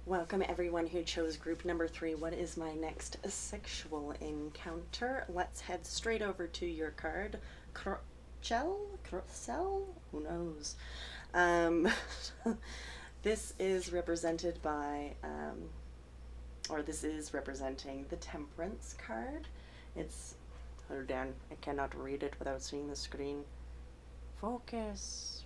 Welcome everyone who chose group number 3. What is my next sexual encounter? Let's head straight over to your card. Crocel? Who knows? This is represented by, this is representing the Temperance card. It's, hold on, I cannot read it without seeing the screen. Focus.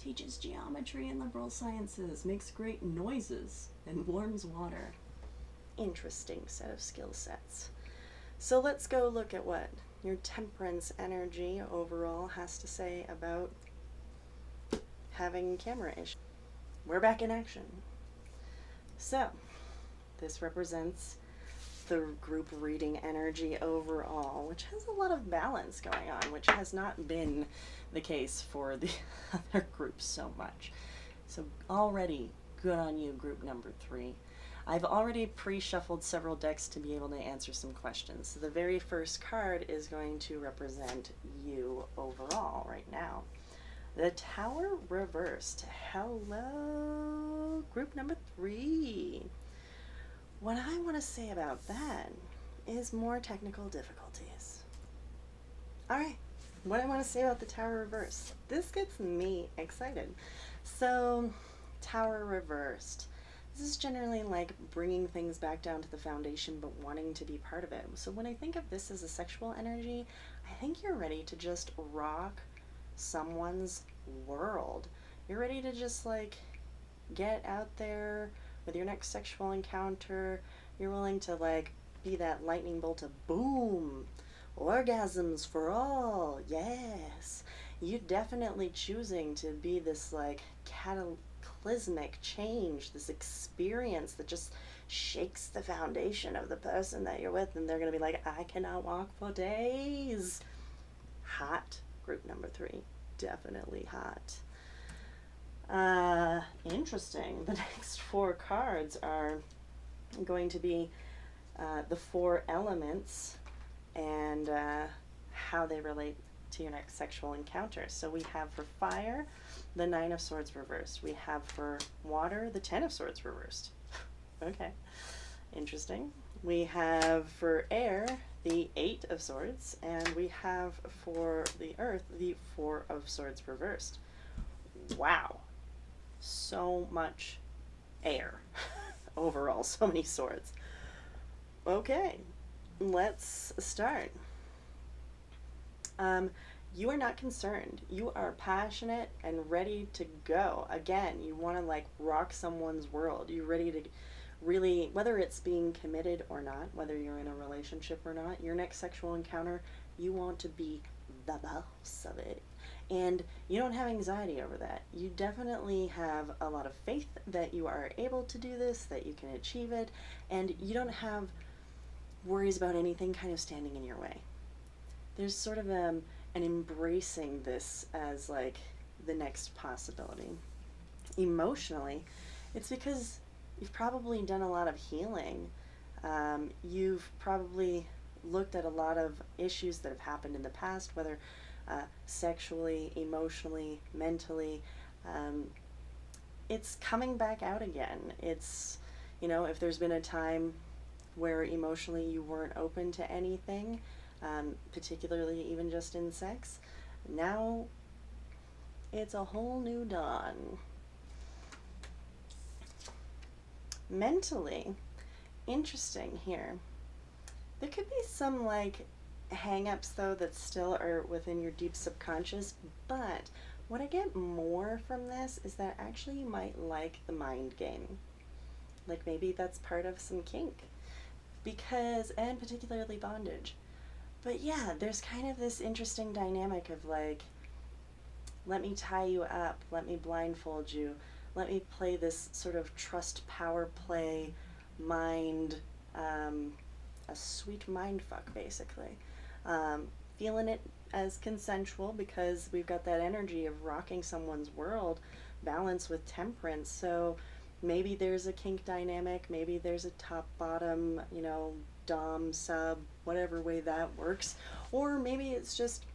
Teaches geometry and liberal sciences, makes great noises, and warms water. Interesting set of skill sets. So let's go look at what your Temperance energy overall has to say about having camera issues. We're back in action. So this represents the group reading energy overall, which has a lot of balance going on, which has not been the case for the other groups so much. So already good on you, group number 3. I've already pre-shuffled several decks to be able to answer some questions. So the very first card is going to represent you overall right now. The Tower reversed. Hello, group number 3. What I want to say about that is more technical difficulties. Alright, what I want to say about the Tower reversed. This gets me excited. So, Tower reversed. This is generally like bringing things back down to the foundation but wanting to be part of it. So when I think of this as a sexual energy, I think you're ready to just rock someone's world. You're ready to just like get out there with your next sexual encounter. You're willing to like be that lightning bolt of boom, orgasms for all. Yes, you're definitely choosing to be this like cataclysmic change, this experience that just shakes the foundation of the person that you're with, and they're gonna be like, I cannot walk for days. Hot, group number 3, definitely hot. Interesting. The next 4 cards are going to be the 4 elements and how they relate to your next sexual encounter. So we have for fire, the 9 of Swords reversed. We have for water, the 10 of Swords reversed. Okay, interesting. We have for air, the 8 of Swords, and we have for the earth, the 4 of Swords reversed. Wow. So much air overall, so many swords. Okay, let's start. You are not concerned. You are passionate and ready to go. Again, you want to like rock someone's world. You're ready to really, whether it's being committed or not, whether you're in a relationship or not, your next sexual encounter, you want to be the boss of it. And you don't have anxiety over that. You definitely have a lot of faith that you are able to do this, that you can achieve it, and you don't have worries about anything kind of standing in your way. There's sort of an embracing this as like the next possibility. Emotionally, it's because you've probably done a lot of healing. You've probably looked at a lot of issues that have happened in the past, whether sexually, emotionally, mentally. It's coming back out again. It's, you know, if there's been a time where emotionally you weren't open to anything, particularly even just in sex, now it's a whole new dawn. Mentally, interesting here. There could be some like hang-ups though that still are within your deep subconscious, but what I get more from this is that actually you might like the mind game. Like maybe that's part of some kink, because, and particularly bondage. But yeah, there's kind of this interesting dynamic of like, let me tie you up, let me blindfold you, let me play this sort of trust power play mind, a sweet mind fuck basically. Feeling it as consensual because we've got that energy of rocking someone's world, balance with temperance. So maybe there's a kink dynamic, maybe there's a top bottom, you know, dom sub, whatever way that works, or maybe it's just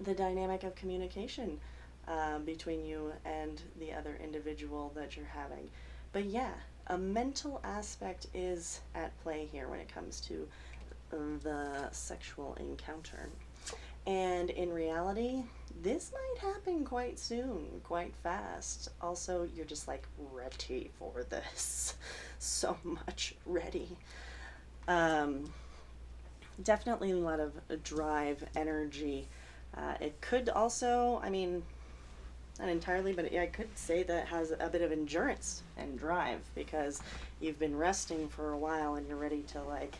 the dynamic of communication between you and the other individual that you're having. But yeah, a mental aspect is at play here when it comes to the sexual encounter. And in reality, this might happen quite soon, quite fast. Also, you're just like ready for this. So much ready. Definitely a lot of drive, energy. It could also, I mean, not entirely, but I could say that it has a bit of endurance and drive because you've been resting for a while and you're ready to like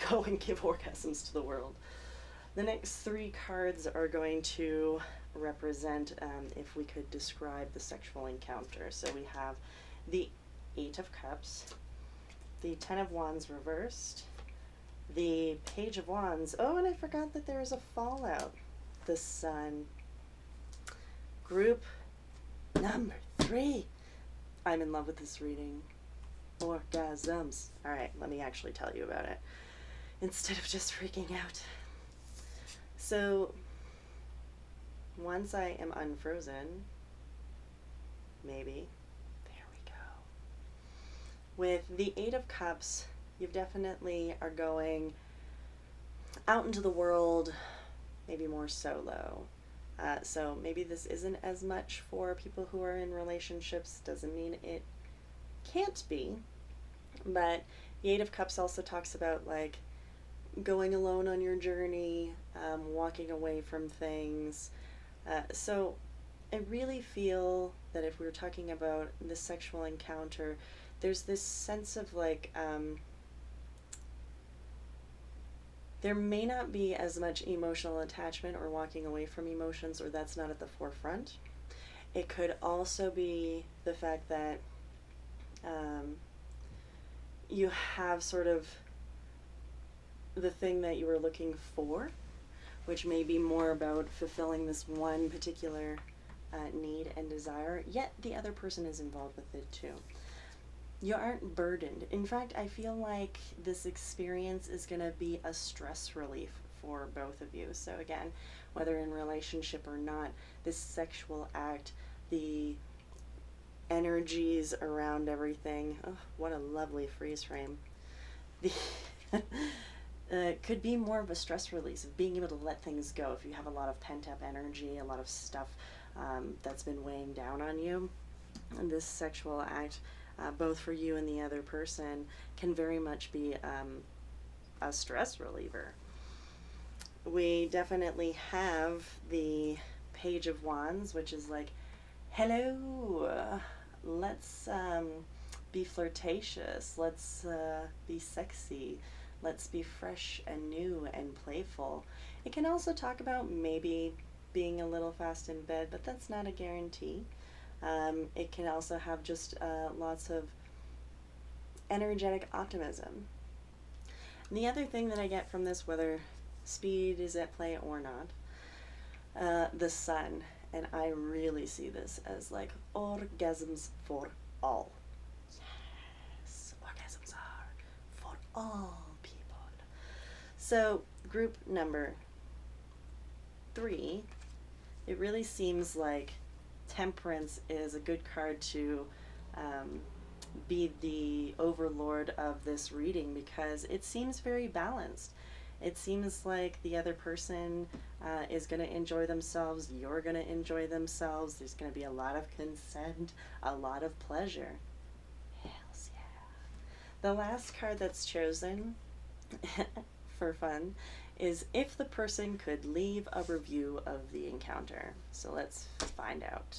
go and give orgasms to the world. The next three cards are going to represent, if we could describe the sexual encounter. So we have the Eight of Cups, the Ten of Wands reversed, the Page of Wands. Oh, and I forgot that there is a fallout. The Sun. Group number 3. I'm in love with this reading. Orgasms. Alright, let me actually tell you about it instead of just freaking out. So, once I am unfrozen, maybe, there we go. With the Eight of Cups, you definitely are going out into the world, maybe more solo. So maybe this isn't as much for people who are in relationships. Doesn't mean it can't be. But the Eight of Cups also talks about like going alone on your journey, walking away from things. So I really feel that if we were talking about the sexual encounter, there's this sense of like, there may not be as much emotional attachment or walking away from emotions, or that's not at the forefront. It could also be the fact that you have sort of the thing that you were looking for, which may be more about fulfilling this one particular need and desire, yet the other person is involved with it too. You aren't burdened. In fact, I feel like this experience is going to be a stress relief for both of you. So again, whether in relationship or not, this sexual act, the energies around everything, oh, what a lovely freeze frame. Could be more of a stress release of being able to let things go. If you have a lot of pent-up energy, a lot of stuff that's been weighing down on you, and this sexual act, both for you and the other person, can very much be a stress reliever. We definitely have the Page of Wands, which is like, hello, let's be flirtatious, let's be sexy, let's be fresh and new and playful. It can also talk about maybe being a little fast in bed, but that's not a guarantee. It can also have just lots of energetic optimism. And the other thing that I get from this, whether speed is at play or not, the Sun. And I really see this as like orgasms for all. Yes, orgasms are for all people. So group number 3, it really seems like Temperance is a good card to be the overlord of this reading, because it seems very balanced. It seems like the other person is going to enjoy themselves, you're going to enjoy themselves, there's going to be a lot of consent, a lot of pleasure. Hells yeah. The last card that's chosen for fun is if the person could leave a review of the encounter. So let's find out.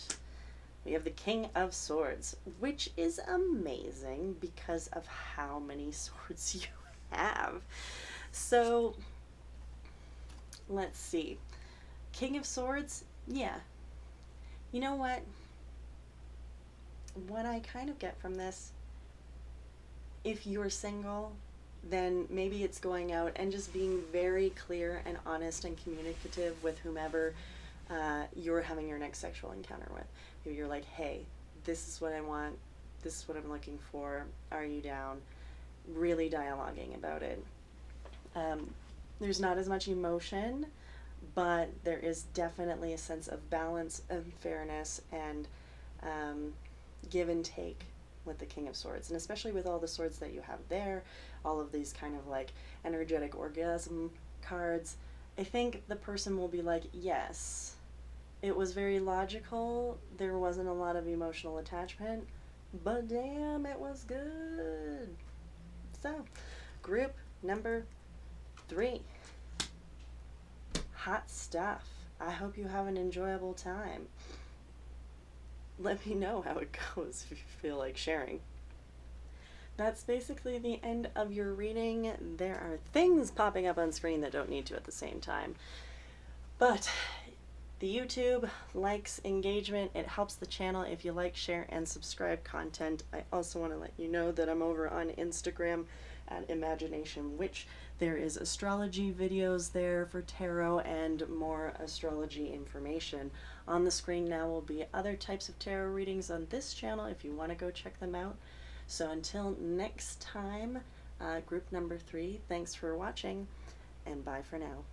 We have the King of Swords, which is amazing because of how many swords you have. So let's see. King of Swords, yeah. You know what? What I kind of get from this, if you're single, then maybe it's going out and just being very clear and honest and communicative with whomever you're having your next sexual encounter with. Maybe you're like, hey, this is what I want, this is what I'm looking for, are you down? Really dialoguing about it. There's not as much emotion, but there is definitely a sense of balance and fairness and give and take with the King of Swords, and especially with all the swords that you have there, all of these kind of like energetic orgasm cards. I think the person will be like, yes, it was very logical, there wasn't a lot of emotional attachment, but damn, it was good. So, group number 3. Hot stuff. I hope you have an enjoyable time. Let me know how it goes if you feel like sharing. That's basically the end of your reading. There are things popping up on screen that don't need to at the same time. But the YouTube likes, engagement, it helps the channel if you like, share, and subscribe content. I also want to let you know that I'm over on Instagram at I.MAGI.NATION, which there is astrology videos there for tarot and more astrology information. On the screen now will be other types of tarot readings on this channel if you want to go check them out. So until next time, group number 3, thanks for watching, and bye for now.